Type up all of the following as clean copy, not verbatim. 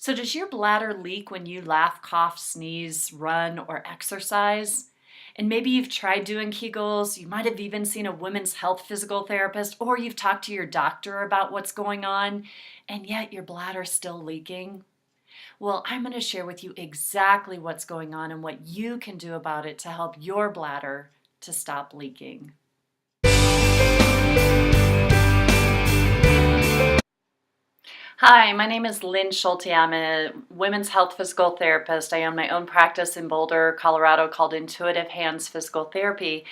So does your bladder leak when you laugh, cough, sneeze, run, or exercise? And maybe you've tried doing kegels, you might have even seen a women's health physical therapist, or you've talked to your doctor about what's going on, and yet your bladder's still leaking. Well, I'm going to share with you exactly what's going on and what you can do about it to help your bladder to stop leaking. Hi, my name is Lynn Schulte. I'm a women's health physical therapist. I own my own practice in Boulder, Colorado called Intuitive Hands Physical Therapy.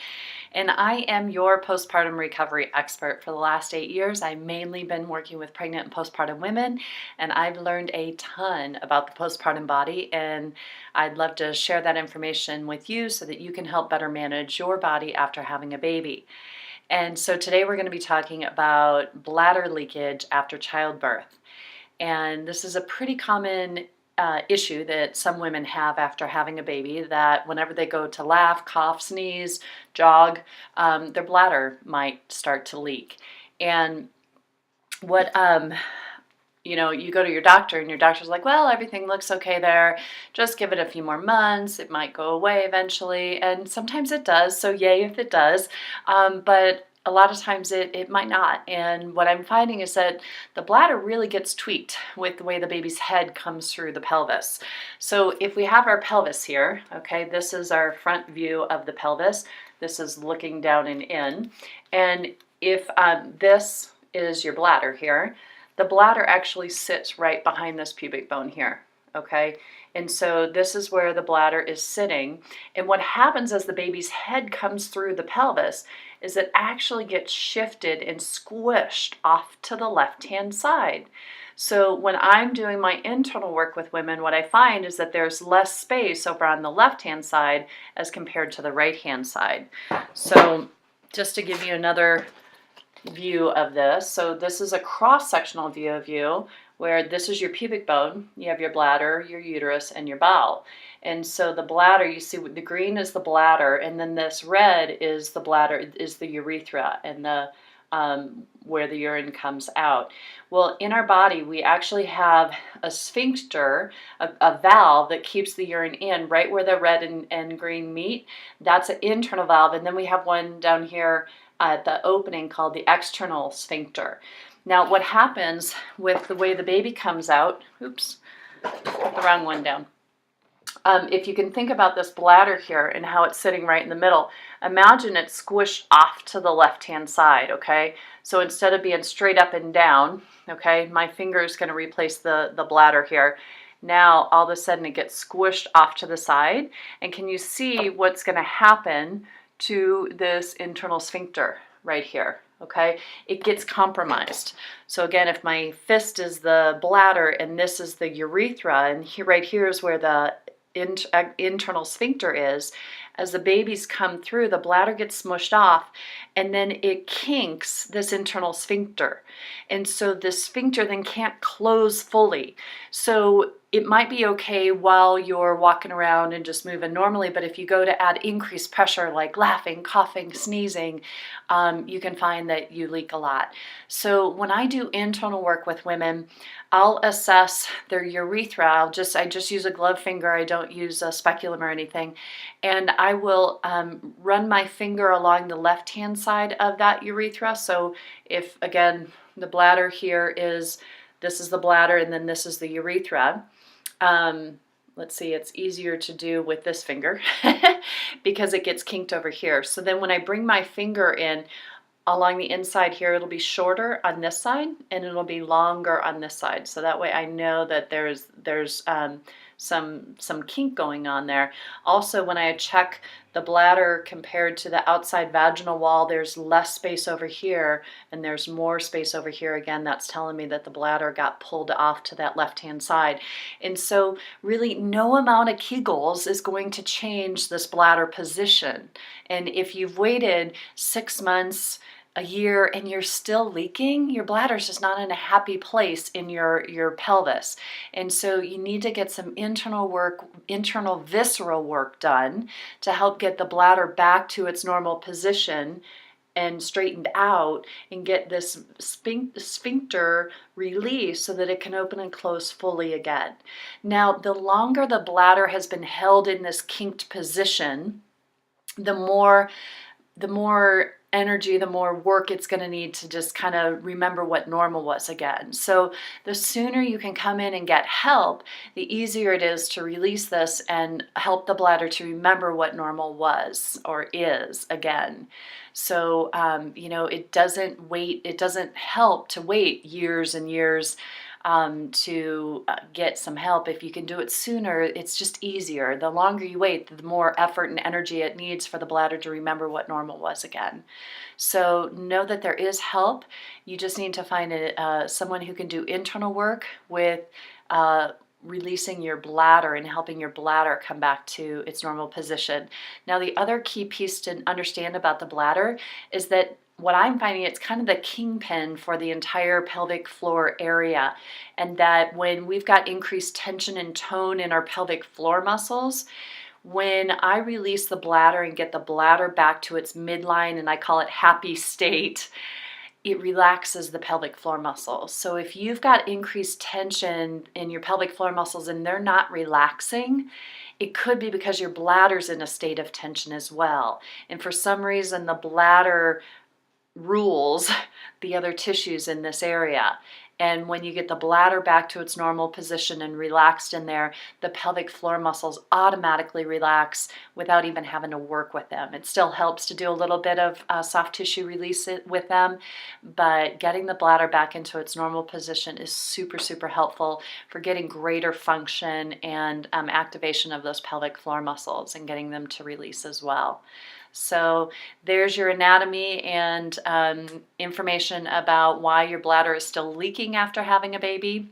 And I am your postpartum recovery expert. For the last 8 years, I've mainly been working with pregnant and postpartum women, and I've learned a ton about the postpartum body, and I'd love to share that information with you so that you can help better manage your body after having a baby. And so today we're going to be talking about bladder leakage after childbirth. And this is a pretty common issue that some women have after having a baby, that whenever they go to laugh, cough, sneeze, jog, their bladder might start to leak. And what, you go to your doctor and your doctor's like, well, everything looks okay there. Just give it a few more months. It might go away eventually. And sometimes it does. So yay if it does. But a lot of times it might not. And what I'm finding is that the bladder really gets tweaked with the way the baby's head comes through the pelvis. So if we have our pelvis here, okay, this is our front view of the pelvis. This is looking down and in. And if this is your bladder here, the bladder actually sits right behind this pubic bone here, okay? And so this is where the bladder is sitting. And what happens as the baby's head comes through the pelvis is it actually gets shifted and squished off to the left-hand side. So when I'm doing my internal work with women, what I find is that there's less space over on the left-hand side as compared to the right-hand side. So just to give you another view of this, so this is a cross-sectional view of you, where this is your pubic bone, you have your bladder, your uterus, and your bowel. And so the bladder, you see the green is the bladder, and then this red is the bladder, is the urethra, and the where the urine comes out. Well, in our body, we actually have a sphincter, a valve that keeps the urine in right where the red and green meet. That's an internal valve, and then we have one down here at the opening called the external sphincter. Now, what happens with the way the baby comes out, oops, put the wrong one down. If you can think about this bladder here and how it's sitting right in the middle, imagine it's squished off to the left-hand side, okay? So instead of being straight up and down, okay, my finger is going to replace the bladder here. Now, all of a sudden, it gets squished off to the side. And can you see what's going to happen to this internal sphincter right here? Okay, it gets compromised. So again, if my fist is the bladder and this is the urethra, and here, right here is where the internal sphincter is, as the babies come through, the bladder gets smushed off, and then it kinks this internal sphincter. And so the sphincter then can't close fully. So it might be okay while you're walking around and just moving normally, but if you go to add increased pressure like laughing, coughing, sneezing, you can find that you leak a lot. So when I do internal work with women, I'll assess their urethra. I just use a glove finger. I don't use a speculum or anything. And I will run my finger along the left-hand side of that urethra. So if, again, the bladder here is, this is the bladder and then this is the urethra. Let's see, it's easier to do with this finger because it gets kinked over here. So then when I bring my finger in along the inside here, it'll be shorter on this side and it'll be longer on this side. So that way I know that there's some kink going on there. Also, when I check the bladder compared to the outside vaginal wall, there's less space over here and there's more space over here. Again, that's telling me that the bladder got pulled off to that left-hand side. And so really no amount of kegels is going to change this bladder position. And if you've waited 6 months, a year, and you're still leaking, your bladder's just not in a happy place in your pelvis. And so you need to get some internal work, internal visceral work done to help get the bladder back to its normal position and straightened out and get this sphincter released so that it can open and close fully again. Now, the longer the bladder has been held in this kinked position, the more energy, the more work it's going to need to just kind of remember what normal was again. So the sooner you can come in and get help, the easier it is to release this and help the bladder to remember what normal was or is again. So, it doesn't help to wait years and years to get some help. If you can do it sooner, it's just easier. The longer you wait, the more effort and energy it needs for the bladder to remember what normal was again. So know that there is help. You just need to find someone who can do internal work with releasing your bladder and helping your bladder come back to its normal position. Now, the other key piece to understand about the bladder is that what I'm finding, it's kind of the kingpin for the entire pelvic floor area, and that when we've got increased tension and tone in our pelvic floor muscles, when I release the bladder and get the bladder back to its midline, and I call it happy state, it relaxes the pelvic floor muscles. So if you've got increased tension in your pelvic floor muscles and they're not relaxing, it could be because your bladder's in a state of tension as well. And for some reason, the bladder rules the other tissues in this area. And when you get the bladder back to its normal position and relaxed in there, the pelvic floor muscles automatically relax without even having to work with them. It still helps to do a little bit of soft tissue release with them, but getting the bladder back into its normal position is super, super helpful for getting greater function and activation of those pelvic floor muscles and getting them to release as well. So there's your anatomy and information about why your bladder is still leaking after having a baby.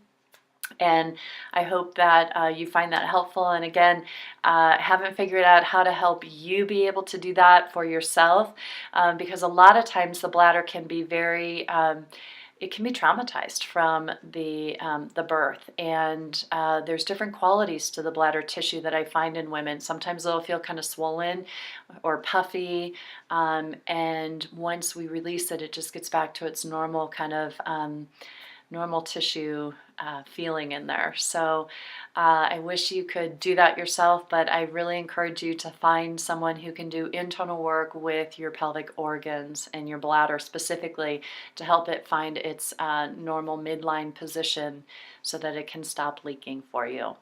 And I hope that you find that helpful. And again, haven't figured out how to help you be able to do that for yourself, because a lot of times the bladder can be it can be traumatized from the birth, and there's different qualities to the bladder tissue that I find in women. Sometimes it'll feel kind of swollen or puffy, and once we release it, it just gets back to its normal kind of normal tissue feeling in there. So I wish you could do that yourself, but I really encourage you to find someone who can do internal work with your pelvic organs and your bladder specifically to help it find its normal midline position so that it can stop leaking for you.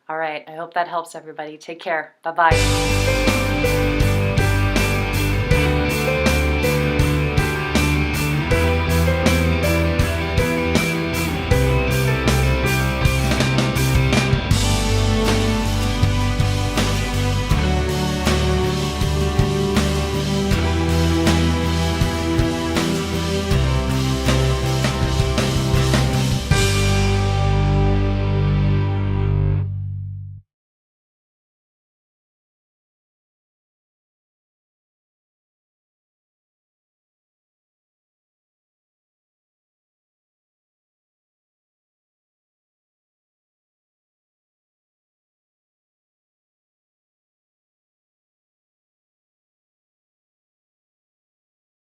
All right, I hope that helps everybody. Take care. Bye-bye.